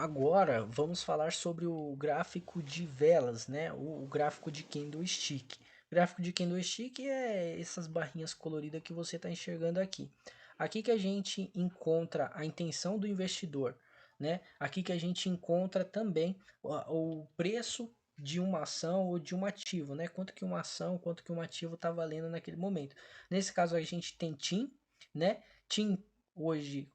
agora vamos falar sobre o gráfico de velas, né? O gráfico de candlestick. O gráfico de candlestick é essas barrinhas coloridas que você está enxergando aqui. Aqui que a gente encontra a intenção do investidor, né? Aqui que a gente encontra também o preço de uma ação ou de um ativo, né? Quanto que uma ação, quanto que um ativo está valendo naquele momento. Nesse caso a gente tem TIM, né? TIM hoje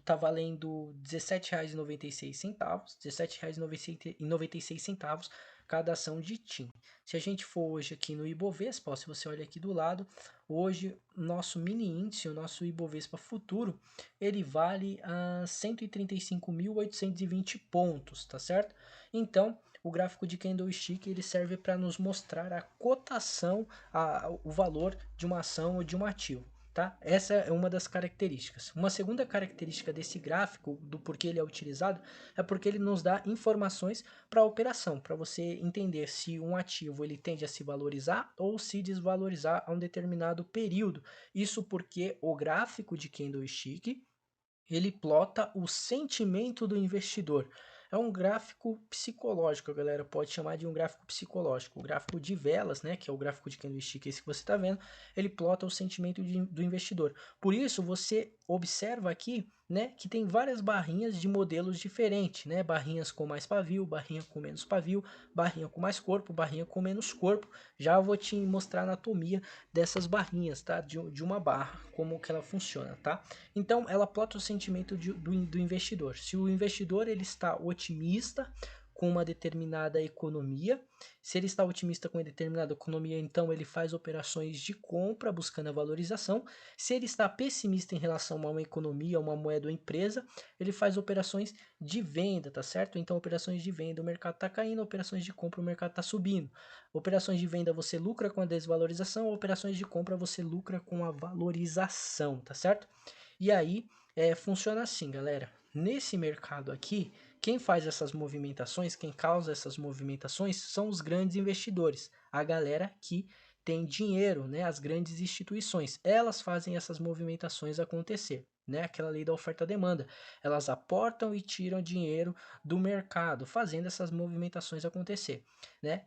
tá valendo R$ 17,96, R$ 17,96 cada ação de TIM. Se a gente for hoje aqui no Ibovespa, ó, se você olha aqui do lado, hoje nosso mini índice, o nosso Ibovespa futuro, ele vale a 135.820 pontos, tá certo? Então, o gráfico de candlestick ele serve para nos mostrar a cotação, o valor de uma ação ou de um ativo. Tá? Essa é uma das características. Uma segunda característica desse gráfico, do porquê ele é utilizado, é porque ele nos dá informações para a operação, para você entender se um ativo ele tende a se valorizar ou se desvalorizar a um determinado período. Isso porque o gráfico de candlestick ele plota o sentimento do investidor. É um gráfico psicológico, a galera pode chamar de um gráfico psicológico. O gráfico de velas, né, que é o gráfico de candlestick, esse que você está vendo, ele plota o sentimento do investidor. Por isso, você observa aqui, né, que tem várias barrinhas de modelos diferentes, né, barrinhas com mais pavio, barrinha com menos pavio, barrinha com mais corpo, barrinha com menos corpo. Já vou te mostrar a anatomia dessas barrinhas, tá, de uma barra, como que ela funciona, tá? Então, ela plota o sentimento do investidor. Se o investidor ele está otimista com uma determinada economia, se ele está otimista com uma determinada economia, então ele faz operações de compra buscando a valorização. Se ele está pessimista em relação a uma economia, uma moeda ou empresa, ele faz operações de venda, tá certo? Então, operações de venda, o mercado está caindo, operações de compra, o mercado está subindo. Operações de venda você lucra com a desvalorização, operações de compra você lucra com a valorização, tá certo? E aí, funciona assim, galera. Nesse mercado aqui, quem faz essas movimentações, quem causa essas movimentações são os grandes investidores, a galera que tem dinheiro, né? As grandes instituições, elas fazem essas movimentações acontecer, né? Aquela lei da oferta-demanda, elas aportam e tiram dinheiro do mercado, fazendo essas movimentações acontecer, né?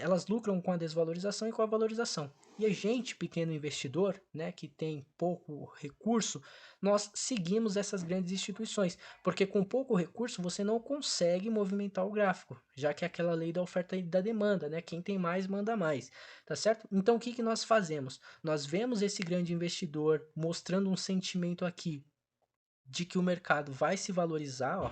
Elas lucram com a desvalorização e com a valorização. E a gente, pequeno investidor, né, que tem pouco recurso, nós seguimos essas grandes instituições, porque com pouco recurso você não consegue movimentar o gráfico, já que é aquela lei da oferta e da demanda, né? Quem tem mais manda mais, tá certo? Então o que que nós fazemos? Nós vemos esse grande investidor mostrando um sentimento aqui de que o mercado vai se valorizar, ó,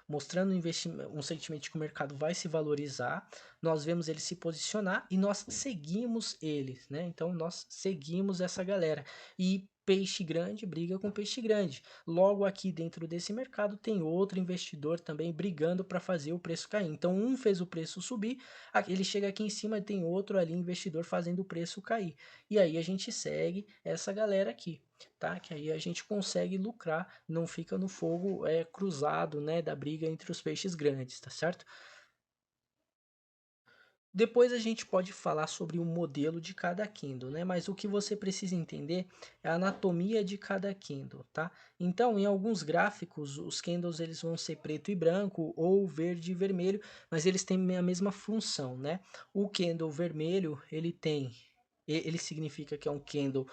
mostrando um sentimento de que o mercado vai se valorizar, nós vemos ele se posicionar e nós seguimos ele, né? Então nós seguimos essa galera. E peixe grande briga com peixe grande. Logo aqui dentro desse mercado tem outro investidor também brigando para fazer o preço cair. Então um fez o preço subir, ele chega aqui em cima e tem outro ali investidor fazendo o preço cair. E aí a gente segue essa galera aqui, tá? Que aí a gente consegue lucrar, não fica no fogo cruzado, né, da briga entre os peixes grandes, tá certo? Depois a gente pode falar sobre o modelo de cada candle, né? Mas o que você precisa entender é a anatomia de cada candle, tá? Então, em alguns gráficos, os candles eles vão ser preto e branco ou verde e vermelho, mas eles têm a mesma função, né? O candle vermelho, ele significa que é um candle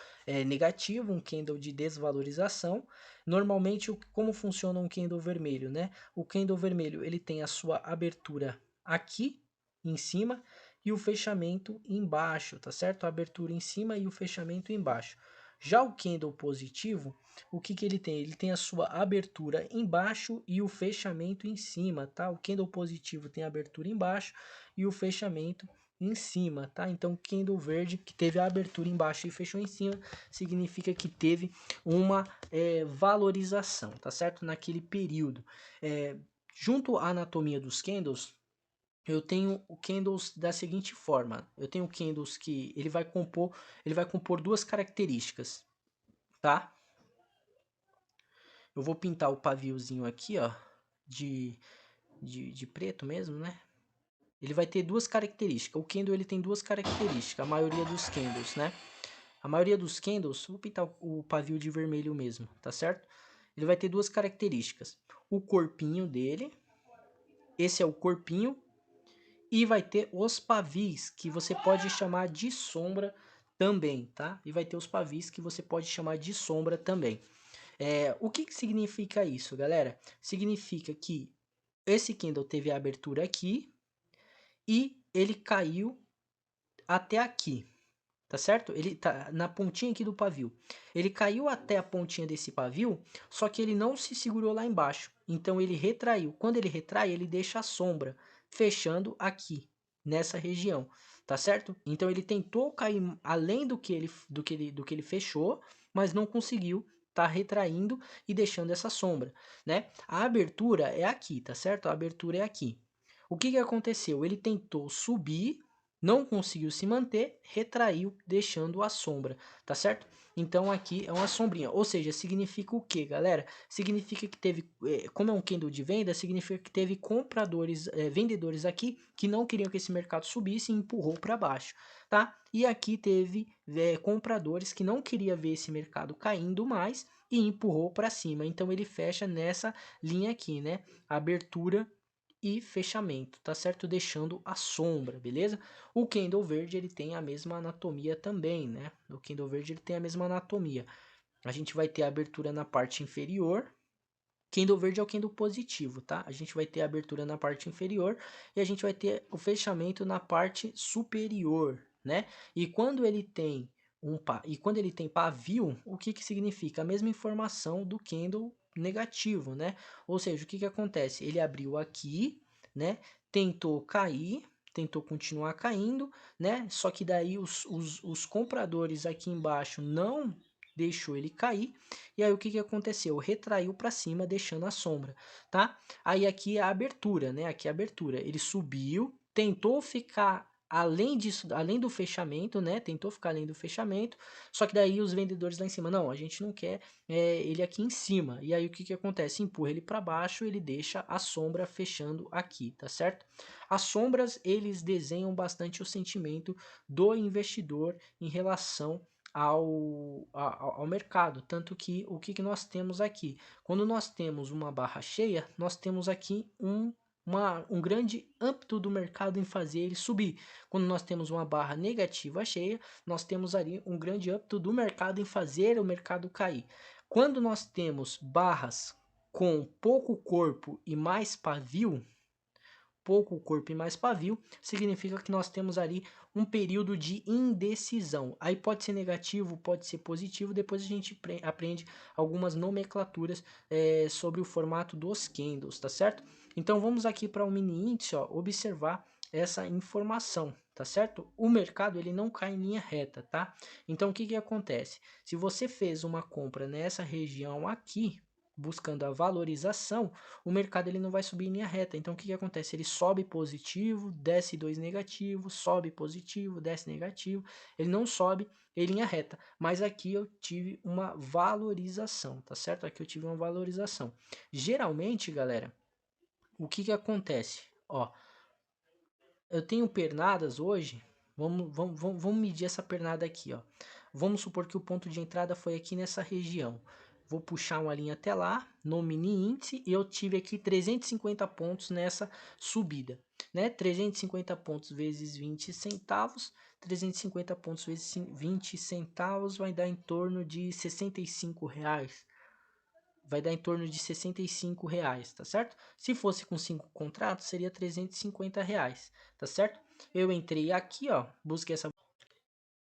negativo, um candle de desvalorização. Normalmente, como funciona um candle vermelho, né? O candle vermelho ele tem a sua abertura aqui em cima e o fechamento embaixo, tá certo? A abertura em cima e o fechamento embaixo. Já o candle positivo, o que que ele tem? Ele tem a sua abertura embaixo e o fechamento em cima, tá? O candle positivo tem a abertura embaixo e o fechamento em cima, tá? Então, candle verde que teve a abertura embaixo e fechou em cima, significa que teve uma valorização, tá certo? Naquele período. Junto à anatomia dos candles, eu tenho o candles da seguinte forma. Eu tenho candles que ele vai compor duas características, tá? Eu vou pintar o paviozinho aqui, ó, de, de preto mesmo, né? Ele vai ter duas características. O candle ele tem duas características, a maioria dos candles, né? A maioria dos candles, vou pintar o pavio de vermelho mesmo, tá certo? Ele vai ter duas características. O corpinho dele, esse é o corpinho, e vai ter os pavis, que você pode chamar de sombra também, tá? E vai ter os pavis que você pode chamar de sombra também. O que significa isso, galera? Significa que esse candle teve a abertura aqui e ele caiu até aqui, tá certo? Ele tá na pontinha aqui do pavio. Ele caiu até a pontinha desse pavio, só que ele não se segurou lá embaixo. Então ele retraiu. Quando ele retrai, ele deixa a sombra fechando aqui nessa região, tá certo? Então ele tentou cair além do que ele fechou, mas não conseguiu. Tá retraindo e deixando essa sombra, né? A abertura é aqui, tá certo? A abertura é aqui. O que que aconteceu? Ele tentou subir, não conseguiu se manter, retraiu, deixando a sombra, tá certo? Então aqui é uma sombrinha, ou seja, significa o que, galera? Significa que teve, como é um candle de venda, significa que teve compradores, vendedores aqui que não queriam que esse mercado subisse e empurrou para baixo, tá? E aqui teve compradores que não queria ver esse mercado caindo mais e empurrou para cima. Então ele fecha nessa linha aqui, né? Abertura e fechamento, tá certo? Deixando a sombra, beleza? O candle verde ele tem a mesma anatomia também, né? O candle verde ele tem a mesma anatomia. A gente vai ter a abertura na parte inferior. Candle verde é o candle positivo, tá? A gente vai ter a abertura na parte inferior e a gente vai ter o fechamento na parte superior, né? E quando ele tem quando ele tem pavio, o que que significa? A mesma informação do candle negativo, né? Ou seja, o que que acontece? Ele abriu aqui, né? Tentou cair, tentou continuar caindo, né? Só que daí os compradores aqui embaixo não deixou ele cair. E aí o que que aconteceu? Retraiu para cima, deixando a sombra, tá? Aí aqui é a abertura, né? Aqui é a abertura. Ele subiu, tentou ficar além disso, além do fechamento, né? Tentou ficar além do fechamento, só que daí os vendedores lá em cima, não, a gente não quer ele aqui em cima. E aí o que que acontece? Empurra ele para baixo, ele deixa a sombra fechando aqui, tá certo? As sombras, eles desenham bastante o sentimento do investidor em relação ao mercado. Tanto que o que nós temos aqui? Quando nós temos uma barra cheia, nós temos aqui um grande âmbito do mercado em fazer ele subir. Quando nós temos uma barra negativa cheia, nós temos ali um grande âmbito do mercado em fazer o mercado cair. Quando nós temos barras com pouco corpo e mais pavio, significa que nós temos ali um período de indecisão. Aí pode ser negativo, pode ser positivo, depois a gente aprende algumas nomenclaturas sobre o formato dos candles, tá certo? Então vamos aqui para o mini índice, ó, observar essa informação, tá certo? O mercado ele não cai em linha reta, tá? Então o que que acontece? Se você fez uma compra nessa região aqui, buscando a valorização, o mercado ele não vai subir em linha reta. Então o que que acontece? Ele sobe positivo, desce 2 negativo, sobe positivo, desce negativo. Ele não sobe em linha reta. Mas aqui eu tive uma valorização, tá certo? Aqui eu tive uma valorização. Geralmente, galera, o que que acontece? Ó, eu tenho pernadas hoje. Vamos medir essa pernada aqui, ó. Vamos supor que o ponto de entrada foi aqui nessa região. Vou puxar uma linha até lá, no mini índice, e eu tive aqui 350 pontos nessa subida, né? 350 pontos vezes 20 centavos, 350 pontos vezes 20 centavos vai dar em torno de R$ 65. Vai dar em torno de R$ 65, tá certo? Se fosse com 5 contratos, seria R$ 350, tá certo? Eu entrei aqui, ó, busquei essa